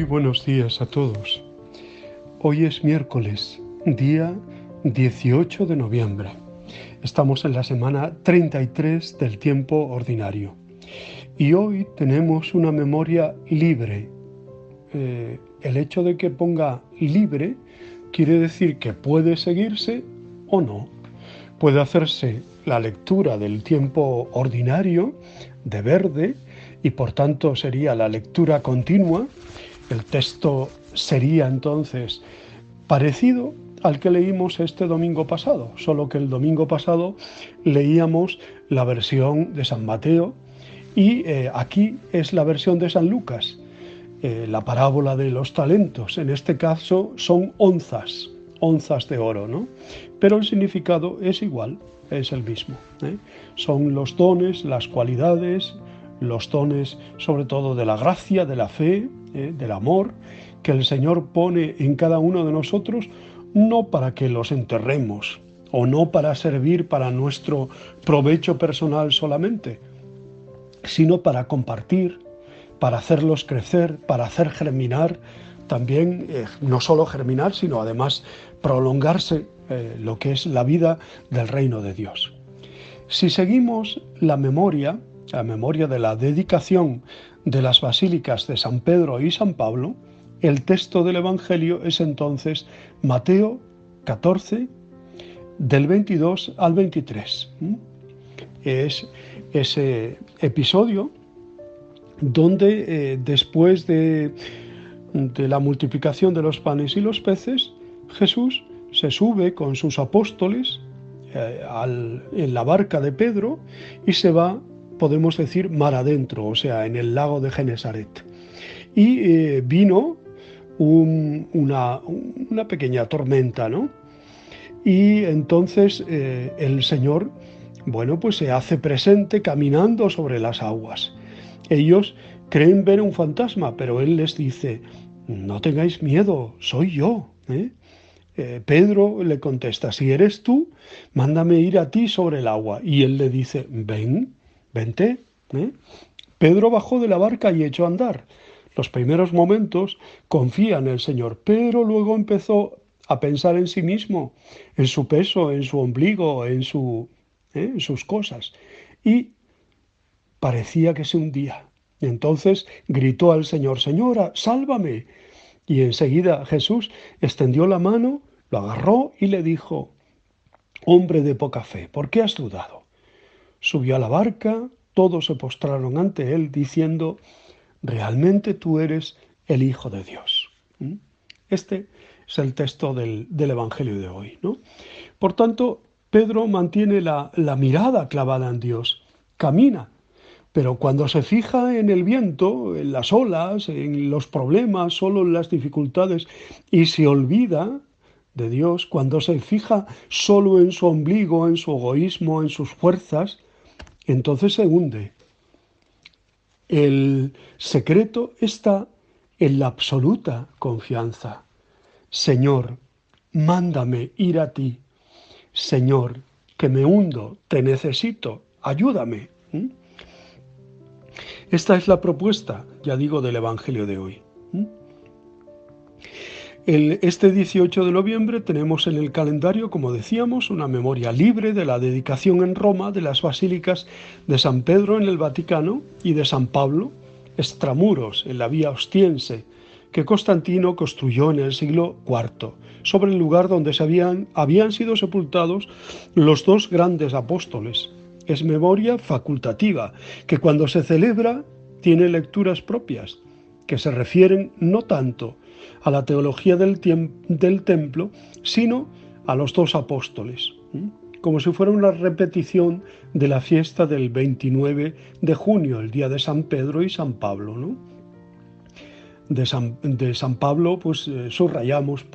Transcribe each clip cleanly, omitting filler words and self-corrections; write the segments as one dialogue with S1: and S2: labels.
S1: buenos días a todos. Hoy es miércoles, día 18 de noviembre. Estamos en la semana 33 del tiempo ordinario. Y hoy tenemos una memoria libre. El hecho de que ponga libre quiere decir que puede seguirse o no. Puede hacerse la lectura del tiempo ordinario, de verde, y por tanto sería la lectura continua. El texto sería entonces parecido al que leímos este domingo pasado, solo que el domingo pasado leíamos la versión de San Mateo y aquí es la versión de San Lucas, la parábola de los talentos. En este caso son onzas de oro, ¿no? Pero el significado es igual, es el mismo, ¿eh? Son los dones, las cualidades, los dones sobre todo de la gracia, de la fe, del amor, que el Señor pone en cada uno de nosotros, no para que los enterremos o no para servir para nuestro provecho personal solamente, sino para compartir, para hacerlos crecer, para hacer germinar, también no solo germinar, sino además prolongarse lo que es la vida del reino de Dios. Si seguimos la memoria de la dedicación de las basílicas de San Pedro y San Pablo, el texto del Evangelio es entonces Mateo 14, del 22 al 23. Es ese episodio donde después de la multiplicación de los panes y los peces, Jesús se sube con sus apóstoles en la barca de Pedro y se va, podemos decir, mar adentro, o sea, en el lago de Genesaret. Y vino una pequeña tormenta, ¿no? Y entonces el Señor, pues se hace presente caminando sobre las aguas. Ellos creen ver un fantasma, pero Él les dice: no tengáis miedo, soy yo, ¿eh? Pedro le contesta: si eres tú, mándame ir a ti sobre el agua. Y él le dice: vente. Pedro bajó de la barca y echó a andar. Los primeros momentos confía en el Señor, pero luego empezó a pensar en sí mismo, en su peso, en su ombligo, en sus cosas. Y parecía que se hundía. Entonces gritó al Señor: Señora, sálvame. Y enseguida Jesús extendió la mano, lo agarró y le dijo: hombre de poca fe, ¿por qué has dudado? Subió a la barca, todos se postraron ante él diciendo: realmente tú eres el Hijo de Dios. Este es el texto del Evangelio de hoy, ¿no? Por tanto, Pedro mantiene la mirada clavada en Dios, camina, pero cuando se fija en el viento, en las olas, en los problemas, solo en las dificultades, y se olvida de Dios, cuando se fija solo en su ombligo, en su egoísmo, en sus fuerzas, entonces se hunde. El secreto está en la absoluta confianza. Señor, mándame ir a ti. Señor, que me hundo, te necesito, ayúdame. Esta es la propuesta, ya digo, del Evangelio de hoy. Este 18 de noviembre tenemos en el calendario, como decíamos, una memoria libre de la dedicación en Roma de las basílicas de San Pedro en el Vaticano y de San Pablo, extramuros, en la vía Ostiense, que Constantino construyó en el siglo IV, sobre el lugar donde habían sido sepultados los dos grandes apóstoles. Es memoria facultativa, que cuando se celebra tiene lecturas propias, que se refieren no tanto a la teología del templo, sino a los dos apóstoles, como si fuera una repetición de la fiesta del 29 de junio, el día de San Pedro y San Pablo, ¿no? De San Pablo, subrayamos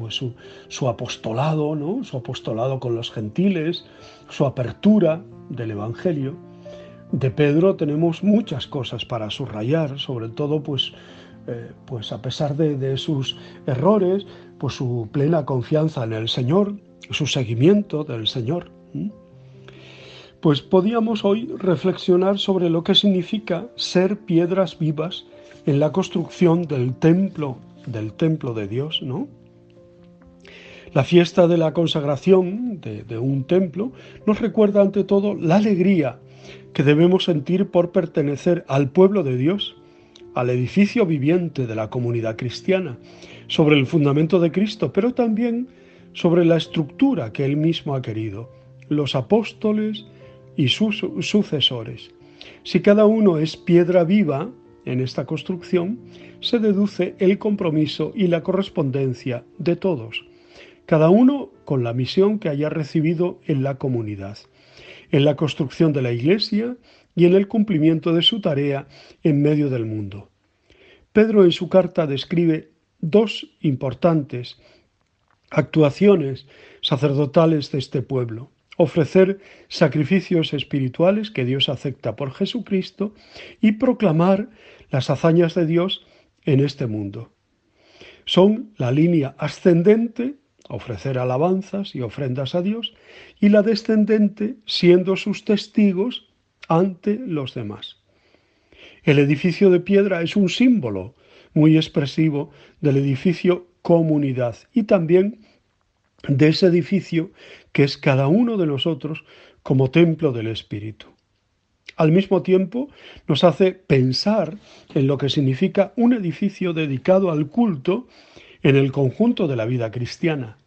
S1: su apostolado, ¿no? Su apostolado con los gentiles, su apertura del Evangelio. De Pedro tenemos muchas cosas para subrayar, sobre todo a pesar de sus errores, su plena confianza en el Señor, su seguimiento del Señor. Podíamos hoy reflexionar sobre lo que significa ser piedras vivas en la construcción del templo del templo de Dios, ¿no? La fiesta de la consagración de un templo nos recuerda ante todo la alegría que debemos sentir por pertenecer al pueblo de Dios, al edificio viviente de la comunidad cristiana, sobre el fundamento de Cristo, pero también sobre la estructura que Él mismo ha querido, los apóstoles y sus sucesores. Si cada uno es piedra viva en esta construcción, se deduce el compromiso y la correspondencia de todos, cada uno con la misión que haya recibido en la comunidad, en la construcción de la Iglesia y en el cumplimiento de su tarea en medio del mundo. Pedro en su carta describe dos importantes actuaciones sacerdotales de este pueblo: ofrecer sacrificios espirituales que Dios acepta por Jesucristo y proclamar las hazañas de Dios en este mundo. Son la línea ascendente, ofrecer alabanzas y ofrendas a Dios, y la descendente, siendo sus testigos ante los demás. El edificio de piedra es un símbolo muy expresivo del edificio comunidad y también de ese edificio que es cada uno de nosotros como templo del Espíritu. Al mismo tiempo, nos hace pensar en lo que significa un edificio dedicado al culto en el conjunto de la vida cristiana.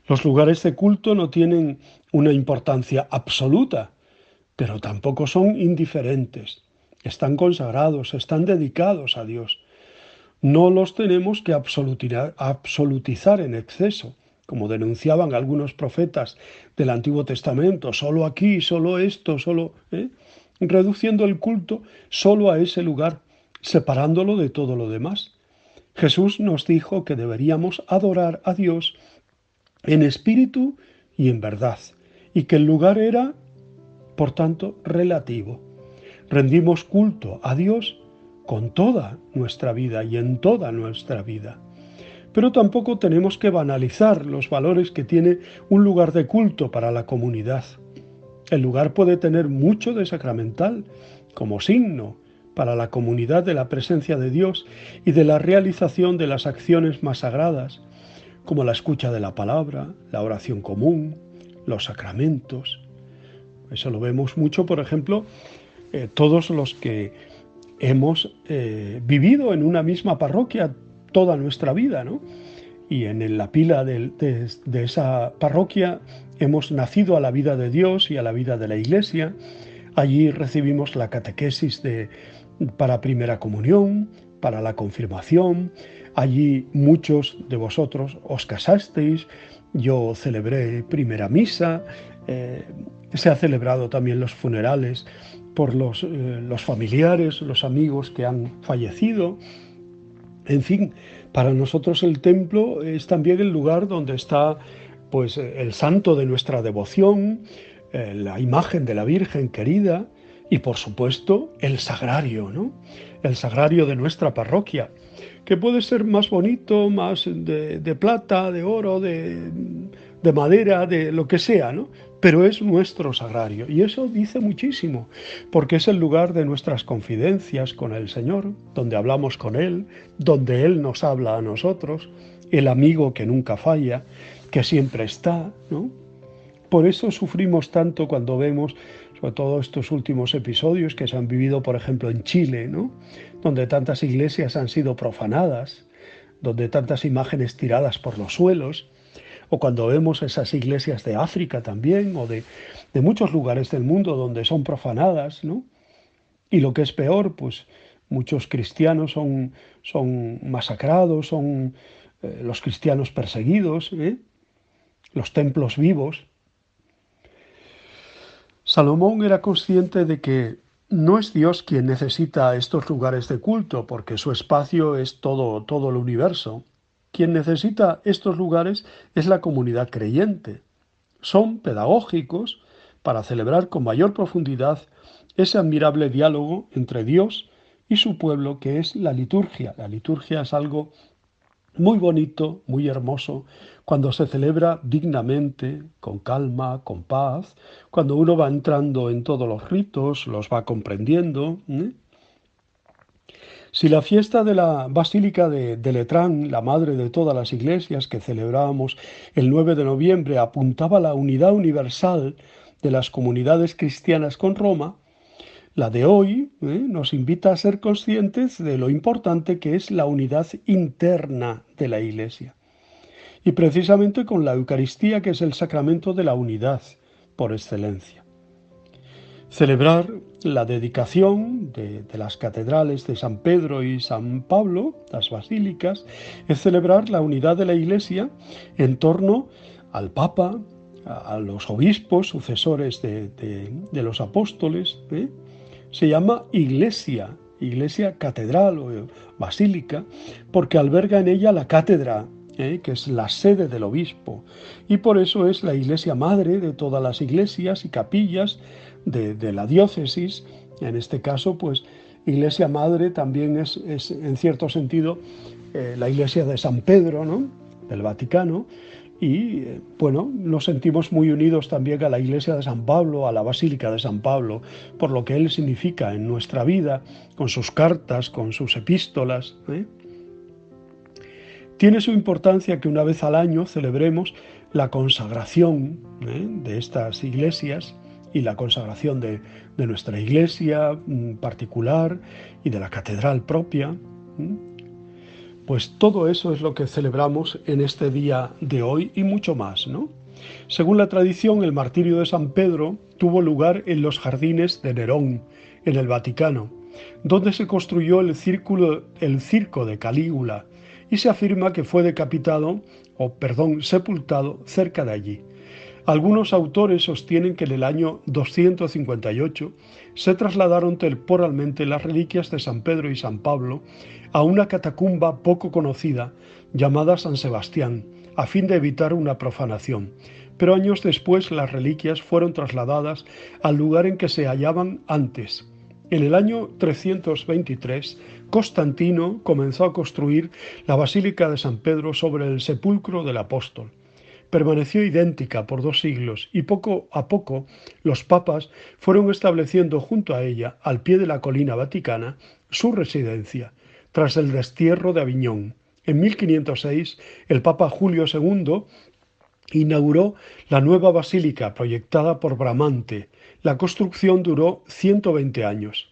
S1: Los lugares de culto no tienen una importancia absoluta, pero tampoco son indiferentes. Están consagrados, están dedicados a Dios. No los tenemos que absolutizar en exceso, como denunciaban algunos profetas del Antiguo Testamento, solo aquí, solo esto, reduciendo el culto solo a ese lugar, separándolo de todo lo demás. Jesús nos dijo que deberíamos adorar a Dios en espíritu y en verdad, y que el lugar era, por tanto, relativo. Rendimos culto a Dios con toda nuestra vida y en toda nuestra vida. Pero tampoco tenemos que banalizar los valores que tiene un lugar de culto para la comunidad. El lugar puede tener mucho de sacramental como signo para la comunidad de la presencia de Dios y de la realización de las acciones más sagradas, como la escucha de la palabra, la oración común, los sacramentos. Eso lo vemos mucho, por ejemplo, todos los que hemos vivido en una misma parroquia toda nuestra vida, ¿no? Y en la pila de esa parroquia hemos nacido a la vida de Dios y a la vida de la Iglesia. Allí recibimos la catequesis para primera comunión, para la confirmación. Allí muchos de vosotros os casasteis, yo celebré primera misa, se ha celebrado también los funerales por los familiares, los amigos que han fallecido. En fin, para nosotros el templo es también el lugar donde está pues el santo de nuestra devoción, la imagen de la Virgen querida y por supuesto el sagrario, ¿no? El sagrario de nuestra parroquia, que puede ser más bonito, más de plata, de oro, de madera, de lo que sea, ¿no? Pero es nuestro sagrario y eso dice muchísimo, porque es el lugar de nuestras confidencias con el Señor, donde hablamos con Él, donde Él nos habla a nosotros, el amigo que nunca falla, que siempre está, ¿no? Por eso sufrimos tanto cuando vemos, sobre todo estos últimos episodios que se han vivido, por ejemplo, en Chile, ¿no? Donde tantas iglesias han sido profanadas, donde tantas imágenes tiradas por los suelos, o cuando vemos esas iglesias de África también, o de muchos lugares del mundo donde son profanadas, ¿no? Y lo que es peor, pues muchos cristianos son masacrados, son los cristianos perseguidos, los templos vivos. Salomón era consciente de que no es Dios quien necesita estos lugares de culto, porque su espacio es todo el universo. Quien necesita estos lugares es la comunidad creyente. Son pedagógicos para celebrar con mayor profundidad ese admirable diálogo entre Dios y su pueblo que es la liturgia. La liturgia es algo muy bonito, muy hermoso, cuando se celebra dignamente, con calma, con paz, cuando uno va entrando en todos los ritos, los va comprendiendo, Si la fiesta de la Basílica de Letrán, la madre de todas las iglesias que celebrábamos el 9 de noviembre, apuntaba a la unidad universal de las comunidades cristianas con Roma, la de hoy nos invita a ser conscientes de lo importante que es la unidad interna de la Iglesia. Y precisamente con la Eucaristía, que es el sacramento de la unidad por excelencia. Celebrar la dedicación de las catedrales de San Pedro y San Pablo, las basílicas, es celebrar la unidad de la Iglesia en torno al Papa, a los obispos, sucesores de los apóstoles. Se llama iglesia catedral o basílica, porque alberga en ella la cátedra, que es la sede del obispo, y por eso es la iglesia madre de todas las iglesias y capillas de la diócesis. En este caso, pues, iglesia madre también es en cierto sentido la iglesia de San Pedro, ¿no?, del Vaticano. Y bueno, nos sentimos muy unidos también a la iglesia de San Pablo, a la Basílica de San Pablo, por lo que él significa en nuestra vida, con sus cartas, con sus epístolas. Tiene su importancia que una vez al año celebremos la consagración de estas iglesias y la consagración de nuestra iglesia particular y de la catedral propia. Pues todo eso es lo que celebramos en este día de hoy y mucho más, ¿no? Según la tradición, el martirio de San Pedro tuvo lugar en los jardines de Nerón, en el Vaticano, donde se construyó el circo de Calígula, y se afirma que fue sepultado cerca de allí. Algunos autores sostienen que en el año 258 se trasladaron temporalmente las reliquias de San Pedro y San Pablo a una catacumba poco conocida llamada San Sebastián, a fin de evitar una profanación. Pero años después las reliquias fueron trasladadas al lugar en que se hallaban antes. En el año 323, Constantino comenzó a construir la Basílica de San Pedro sobre el sepulcro del apóstol. Permaneció idéntica por 2 siglos y poco a poco los papas fueron estableciendo junto a ella, al pie de la colina vaticana, su residencia, tras el destierro de Aviñón. En 1506, el Papa Julio II inauguró la nueva basílica proyectada por Bramante. La construcción duró 120 años.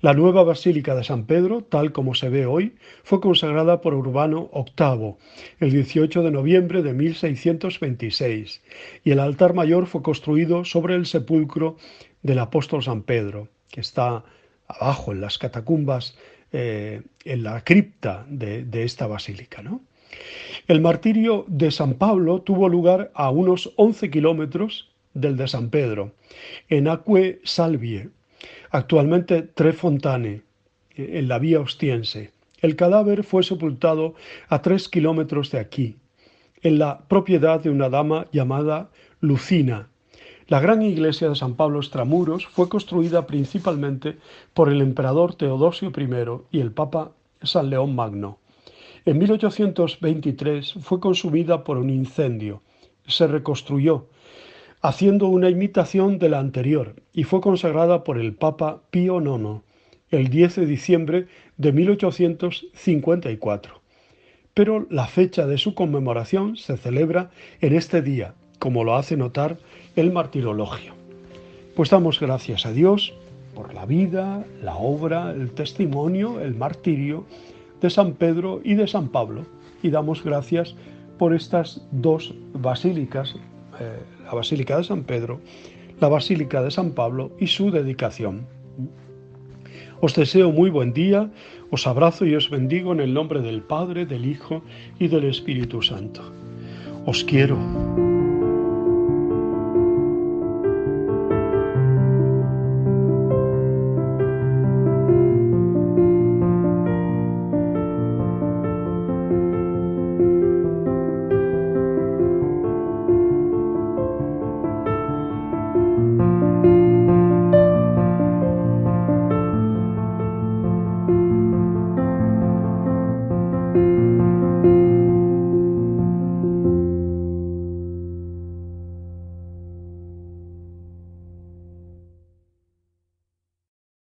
S1: La nueva Basílica de San Pedro, tal como se ve hoy, fue consagrada por Urbano VIII el 18 de noviembre de 1626 y el altar mayor fue construido sobre el sepulcro del apóstol San Pedro, que está abajo en las catacumbas, en la cripta de esta basílica, ¿no? El martirio de San Pablo tuvo lugar a unos 11 kilómetros del de San Pedro, en Acque Salvie, actualmente Tre Fontane, en la vía Ostiense. El cadáver fue sepultado a 3 kilómetros de aquí, en la propiedad de una dama llamada Lucina. La gran iglesia de San Pablo extramuros fue construida principalmente por el emperador Teodosio I y el papa San León Magno. En 1823 fue consumida por un incendio. Se reconstruyó, haciendo una imitación de la anterior, y fue consagrada por el Papa Pío IX el 10 de diciembre de 1854. Pero la fecha de su conmemoración se celebra en este día, como lo hace notar el martirologio. Pues damos gracias a Dios por la vida, la obra, el testimonio, el martirio de San Pedro y de San Pablo, y damos gracias por estas dos basílicas, la Basílica de San Pedro, la Basílica de San Pablo y su dedicación. Os deseo muy buen día, os abrazo y os bendigo en el nombre del Padre, del Hijo y del Espíritu Santo. Os quiero.